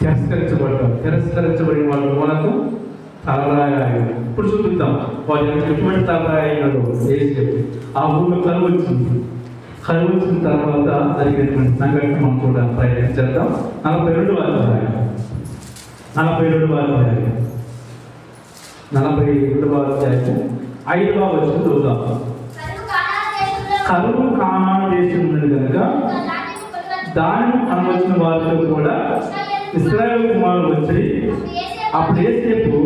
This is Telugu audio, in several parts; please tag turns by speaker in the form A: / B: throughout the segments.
A: తిరస్కరించబడిన వాళ్ళ మూలకు తలరాయి. ఇప్పుడు చూపిద్దాం వాళ్ళు ఎటువంటి తలరాయి అయినాడు ఏసేపు. ఆ ఊళ్ళో కరువు వచ్చింది. కరువు వచ్చిన తర్వాత జరిగినటువంటి సంఘటన మనం కూడా ప్రయత్నించేద్దాం. 42వ అధ్యాయం 5వ వచనం చూద్దాం. కరువు కానాను దేశం ఉన్నది కనుక దానిని అనువచ్చిన వారితో కూడా ఇశ్రాయేలు కుమారులు వచ్చి అప్పుడు ఏసేపు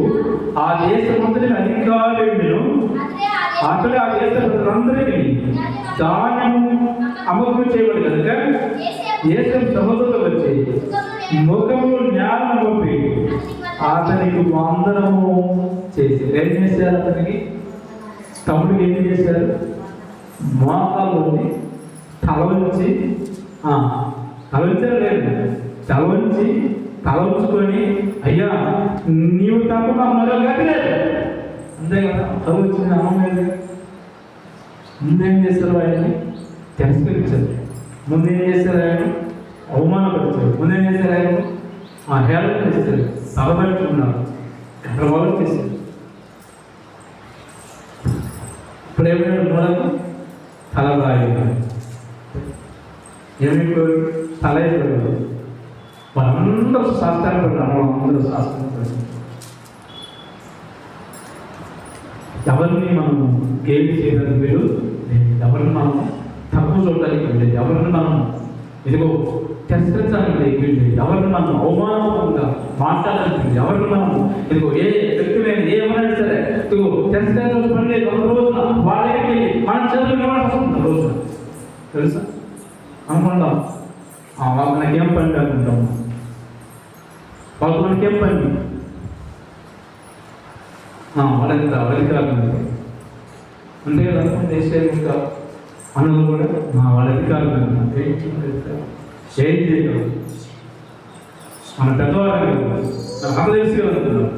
A: ఆ దేశమంతటిని అధికారులను అక్కడే ఆ దేశ ప్రజలందరికీ ధాన్యము అమ్మకం చేయబడి కనుక ఏసేపు సహోదరులు వచ్చి ముఖము జ్ఞానం పంపి అతనికి వందనము చేసి ఏం చేశారు? అతనికి తమ్ముడికి ఏం చేశారు? మోకాలు తల వంచి తల ఉంచుకొని అయ్యా నీవు తప్ప మరో గతి లేదు అంతే కదా. తల వచ్చింది అమ్మ మీద. ముందేం చేశారు? ఆయన్ని తిరస్కరించారు. ముందేం చేశారు? ఆయన అవమానపరిచారు. ముందేం చేశారు? ఆయన హేళన చేశారు. సభపెట్టుకున్నారు. గర్వాలు చేశారు. ఇప్పుడు ఏమైనా మూలకు తలరాయి ఏమైపోయి తల అయిపోయారు. వాళ్ళందరూ శాస్త్రాలు పెట్టారు. అందరూ శాస్త్రం పెట్టారు. ఎవరిని మనం గేలి చేయడానికి వీలు లేదు. ఎవరిని మనం తక్కువ చూడడానికి లేదు. ఎవరిని మనం ఇదిగో తిరస్కరించడానికి వీలు లేదు. ఎవరిని మనం అవమానంగా మాట్లాడడానికి లేదు. ఎవరిని మనం ఇదిగో ఏ వ్యక్తిమైన ఏమైనా సరే ఇదిగో తిరస్కరించాల్సిన పని లేదు. ఒక రోజున వాళ్ళకి మన చదువు వస్తుంది. రోజున తెలుసా అనుకుంటాం వాళ్ళు మనకేం పని అనుకుంటాం. వాళ్ళకి మనకేం పని వాళ్ళకి అధికారులు అంతే కదా. దేశం ఇంకా అనులు కూడా వాళ్ళ అధికారులు ఏం చేయగలరు. మన పెద్దవాళ్ళు నాకు తెలిసి అనుకున్నాం.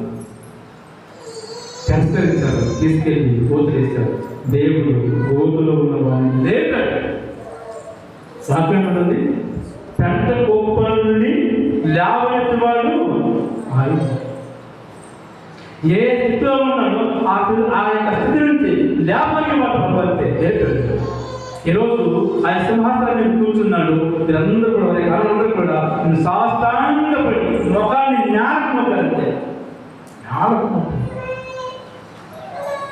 A: తిరస్కరించారు. తీసుకెళ్ళి కోతులేశారు. దేవుడు కోతులో ఉన్న వాడిని లేపాడు. సాధ్యం ఉంటుంది. పెద్ద గొప్పల నుండి లేవనెత్తి వాడు ఏ స్థితిలో ఉన్నాడో ఆ యొక్క స్థితి నుంచి లేపని వాడు భగవంతే లేపాడు. ఈరోజు ఆయన సింహాసనాన్ని కూర్చున్నాడు. మీరందరూ కూడా వాళ్ళందరూ కూడా సాష్టాంగపడి ముఖాన్ని జ్ఞానం మొక్కాలంటే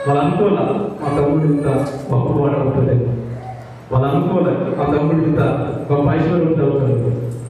A: వాళ్ళు అనుకోలే మా తమ్ముడు ఇంత గొప్పవాడు అవుతుంది. వాళ్ళు అనుకోలే మా తమ్ముడు ఇంత గొప్ప ఐశ్వర్యం అవుతాడు.